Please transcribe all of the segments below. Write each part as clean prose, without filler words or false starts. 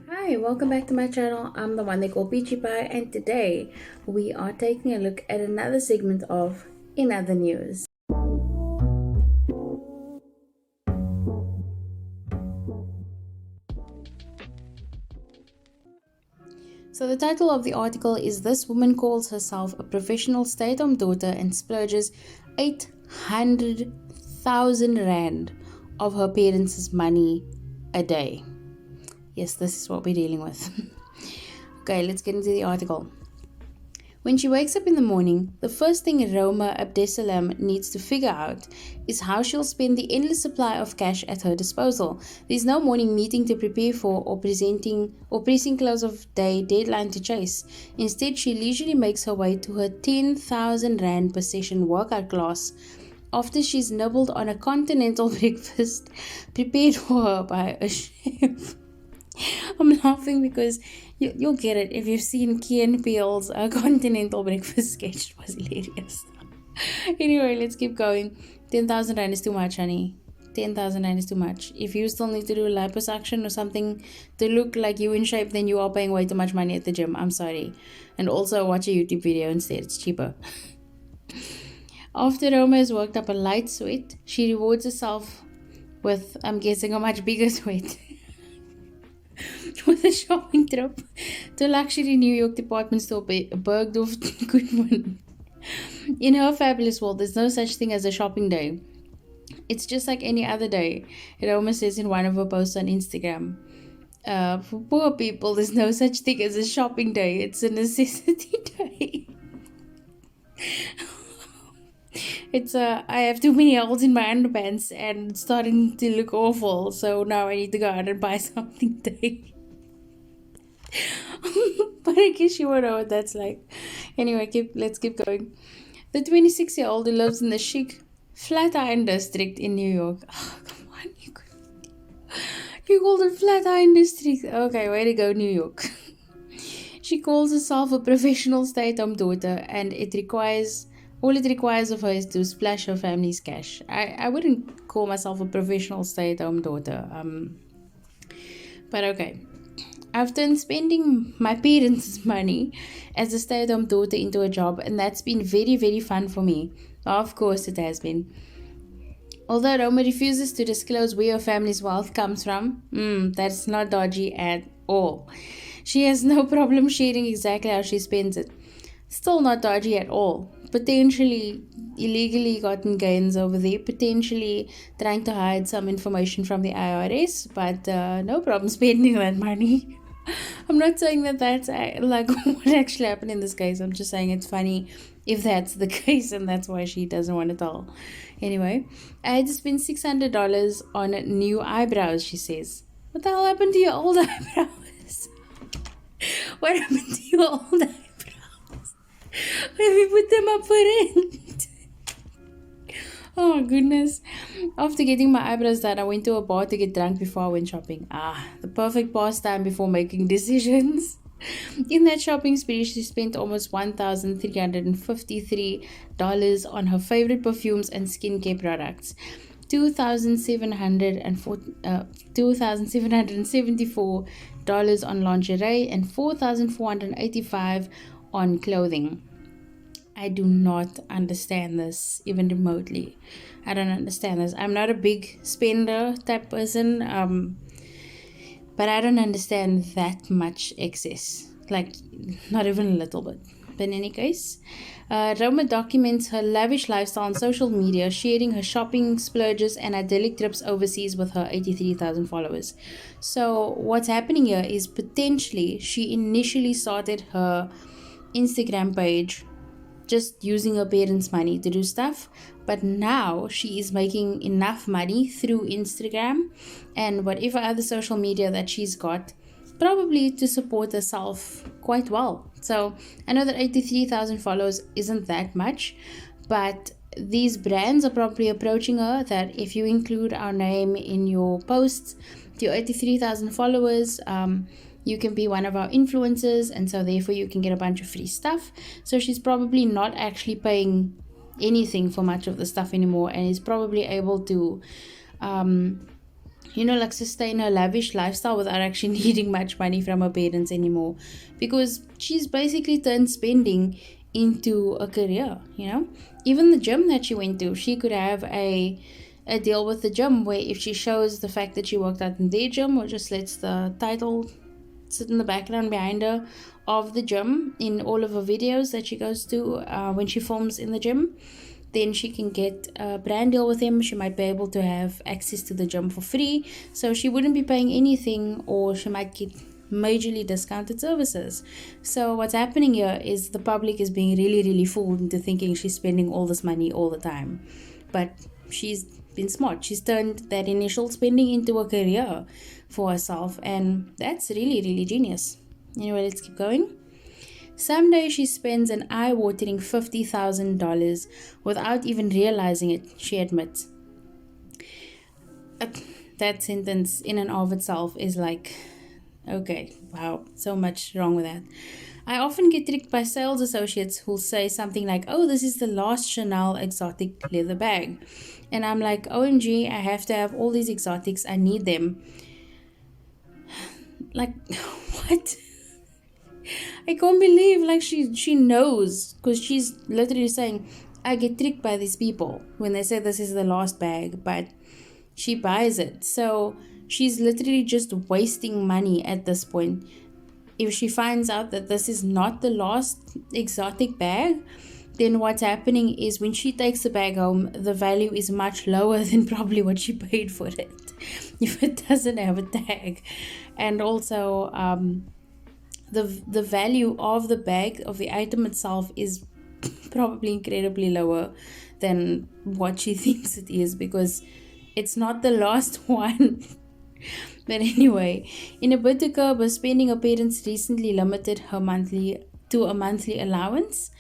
Hi, welcome back to my channel. I'm the one they call Peachy Pie, and today we are taking a look at another segment of In Other News. So the title of the article is "This Woman Calls Herself a Professional Stay-at-Home Daughter and Splurges 800,000 Rand of her parents' money a day." Yes, this is what we're dealing with. Okay, let's get into the article. When she wakes up in the morning, the first thing Roma Abdesalam needs to figure out is how she'll spend the endless supply of cash at her disposal. There's no morning meeting to prepare for or pressing close of day deadline to chase. Instead, she leisurely makes her way to her 10,000 Rand per session workout class after she's nibbled on a continental breakfast prepared for her by a chef. I'm laughing because you'll get it if you've seen Key & Peele's continental breakfast sketch. It was hilarious. Anyway, let's keep going. 10,000 Rand is too much, honey. 10,000 Rand is too much. If you still need to do liposuction or something to look like you in shape, then you are paying way too much money at the gym. I'm sorry. And also watch a YouTube video instead. It's cheaper. After Roma has worked up a light sweat, she rewards herself with, I'm guessing, a much bigger sweat. With a shopping trip to luxury New York department store Bergdorf Goodman. In her fabulous world, there's no such thing as a shopping day. It's just like any other day. Roma says in one of her posts on Instagram. For poor people, there's no such thing as a shopping day. It's a necessity day. I have too many holes in my underpants and it's starting to look awful. So now I need to go out and buy something today. But I guess you won't know what that's like. Anyway, let's keep going. The 26-year-old who lives in the chic Flatiron district in New York. Oh, come on, you called it Flatiron district. Okay, way to go, New York. She calls herself a professional stay-at-home daughter, and all it requires of her is to splash her family's cash. I wouldn't call myself a professional stay-at-home daughter. But okay. I've turned spending my parents' money as a stay-at-home daughter into a job, and that's been very, very fun for me. Of course it has been. Although Roma refuses to disclose where her family's wealth comes from, that's not dodgy at all. She has no problem sharing exactly how she spends it. Still not dodgy at all. Potentially illegally gotten gains over there, potentially trying to hide some information from the IRS, but no problem spending that money. I'm not saying that that's like what actually happened in this case. I'm just saying it's funny if that's the case and that's why she doesn't want to tell. Anyway, I had to spend $600 on new eyebrows, she says. What the hell happened to your old eyebrows? What happened to your old eyebrows? Let me put them up for rent. Oh my goodness. After getting my eyebrows done, I went to a bar to get drunk before I went shopping. The perfect pastime before making decisions. In that shopping spree, she spent almost $1,353 on her favorite perfumes and skincare products. $2,774 on lingerie and $4,485 on clothing. I do not understand this even remotely. I don't understand this. I'm not a big spender type person, but I don't understand that much excess. Like, not even a little bit. But in any case, Roma documents her lavish lifestyle on social media, sharing her shopping splurges and idyllic trips overseas with her 83,000 followers. So what's happening here is potentially she initially started her Instagram page just using her parents' money to do stuff, but now she is making enough money through Instagram and whatever other social media that she's got, probably to support herself quite well. So I know that 83,000 followers isn't that much, but these brands are probably approaching her that if you include our name in your posts to your 83,000 followers, you can be one of our influencers, and so therefore you can get a bunch of free stuff. So she's probably not actually paying anything for much of the stuff anymore, and is probably able to like sustain her lavish lifestyle without actually needing much money from her parents anymore, because she's basically turned spending into a career. Even the gym that she went to, she could have a deal with the gym where if she shows the fact that she worked out in their gym, or just lets the title sit in the background behind her of the gym in all of her videos that she goes to when she films in the gym, then she can get a brand deal with him. She might be able to have access to the gym for free, so she wouldn't be paying anything, or she might get majorly discounted services. So what's happening here is the public is being really, really fooled into thinking she's spending all this money all the time, but she's been smart. She's turned that initial spending into a career for herself, and that's really, really genius. Anyway, let's keep going. Someday she spends an eye-watering $50,000 without even realizing it, she admits. That sentence in and of itself is like, okay, wow, so much wrong with that. I often get tricked by sales associates who'll say something like, oh, this is the last Chanel exotic leather bag. And I'm like, OMG, I have to have all these exotics. I need them. Like, what? I can't believe, like, she knows, because she's literally saying, I get tricked by these people when they say this is the last bag, but she buys it. So she's literally just wasting money at this point. If she finds out that this is not the last exotic bag, then what's happening is when she takes the bag home, the value is much lower than probably what she paid for it if it doesn't have a tag. And also the value of the bag, of the item itself, is probably incredibly lower than what she thinks it is, because it's not the last one. But anyway, in a bid to curb her spending, her parents recently limited her monthly allowance.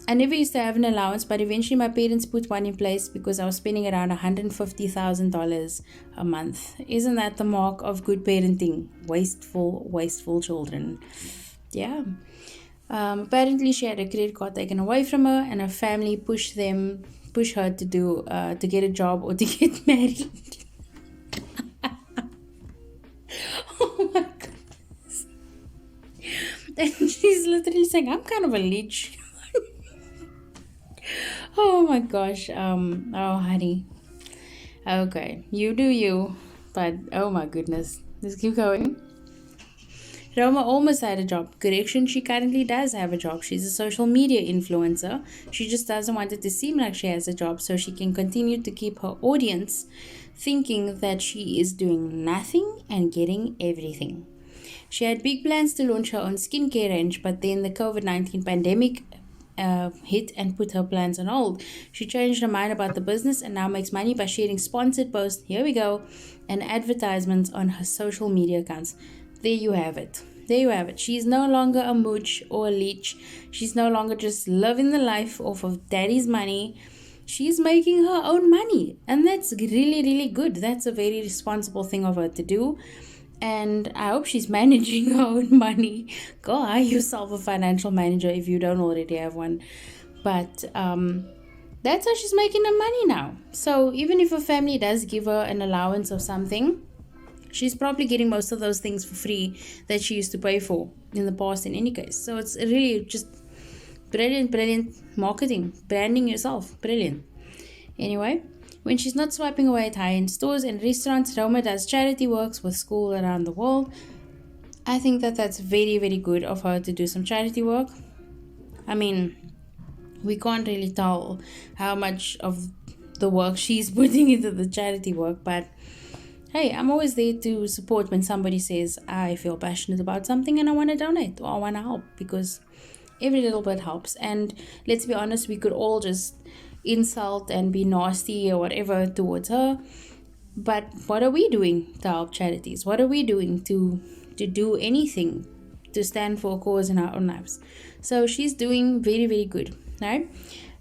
I never used to have an allowance, but eventually my parents put one in place because I was spending around $150,000 a month. Isn't that the mark of good parenting? Wasteful children. Yeah. Apparently she had a credit card taken away from her, and her family pushed her to get a job or to get married. Oh my goodness. And she's literally saying, I'm kind of a leech. Oh my gosh. Oh honey. Okay, you do you. But oh my goodness. Let's keep going. Roma almost had a job. Correction, she currently does have a job. She's a social media influencer. She just doesn't want it to seem like she has a job, so she can continue to keep her audience thinking that she is doing nothing and getting everything. She had big plans to launch her own skincare range, but then the COVID-19 pandemic hit and put her plans on hold. She changed her mind about the business and now makes money by sharing sponsored posts, here we go, and advertisements on her social media accounts. There you have it. She's no longer a mooch or a leech. She's no longer just living the life off of daddy's money. She's making her own money, and that's really, really good. That's a very responsible thing of her to do, and I hope she's managing her own money. Go hire yourself a financial manager if you don't already have one. But that's how she's making her money now. So even if her family does give her an allowance or something, she's probably getting most of those things for free that she used to pay for in the past in any case. So it's really just brilliant marketing, branding yourself, brilliant. Anyway, when she's not swiping away at high-end stores and restaurants, Roma does charity works with schools around the world. I think that that's very, very good of her to do some charity work. I mean, we can't really tell how much of the work she's putting into the charity work, but hey, I'm always there to support when somebody says, I feel passionate about something and I want to donate or I want to help, because every little bit helps. And let's be honest, we could all just insult and be nasty or whatever towards her. But what are we doing to help charities? What are we doing to do anything to stand for a cause in our own lives? So she's doing very, very good, right?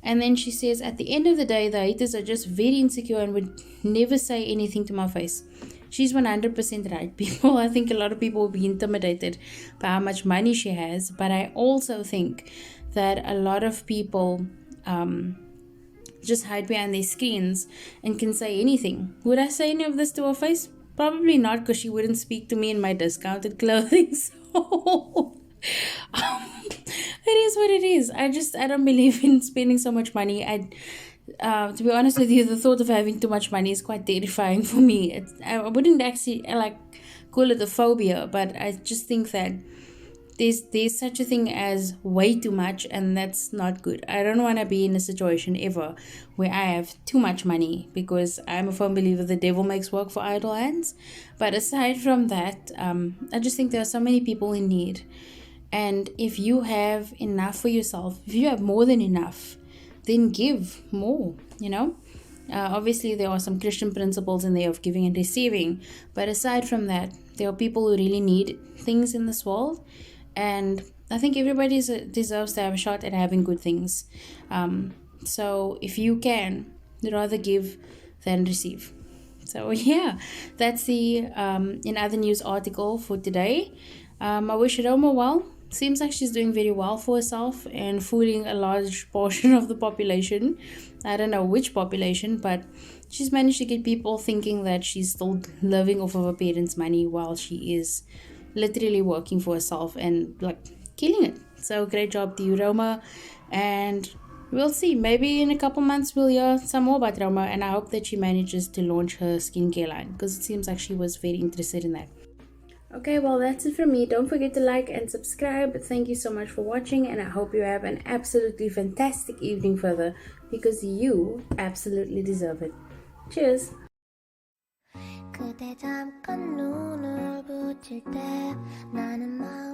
And then she says, at the end of the day, the haters are just very insecure and would never say anything to my face. She's 100% right. I think a lot of people will be intimidated by how much money she has. But I also think that a lot of people just hide behind their screens and can say anything. Would I say any of this to her face? Probably not, because she wouldn't speak to me in my discounted clothing. So it is what it is. I don't believe in spending so much money. To be honest with you, the thought of having too much money is quite terrifying for me. I wouldn't actually like call it a phobia, but I just think that there's such a thing as way too much, and that's not good. I don't want to be in a situation ever where I have too much money, because I'm a firm believer the devil makes work for idle hands. But aside from that, I just think there are so many people in need, and if you have enough for yourself, if you have more than enough, then give more, you know. Obviously, there are some Christian principles in there of giving and receiving, but aside from that, there are people who really need things in this world, and I think everybody deserves to have a shot at having good things. So if you can, rather give than receive. So yeah, that's the in other news article for today. I wish Roma well. Seems like she's doing very well for herself and fooling a large portion of the population. I don't know which population, but she's managed to get people thinking that she's still living off of her parents' money while she is literally working for herself and like killing it. So great job to you, Roma. And we'll see. Maybe in a couple months we'll hear some more about Roma, and I hope that she manages to launch her skincare line, because it seems like she was very interested in that. Okay, well, that's it from me. Don't forget to like and subscribe. Thank you so much for watching, and I hope you have an absolutely fantastic evening further, because you absolutely deserve it. Cheers! 그대 잠깐 눈을 붙일 때 나는 마음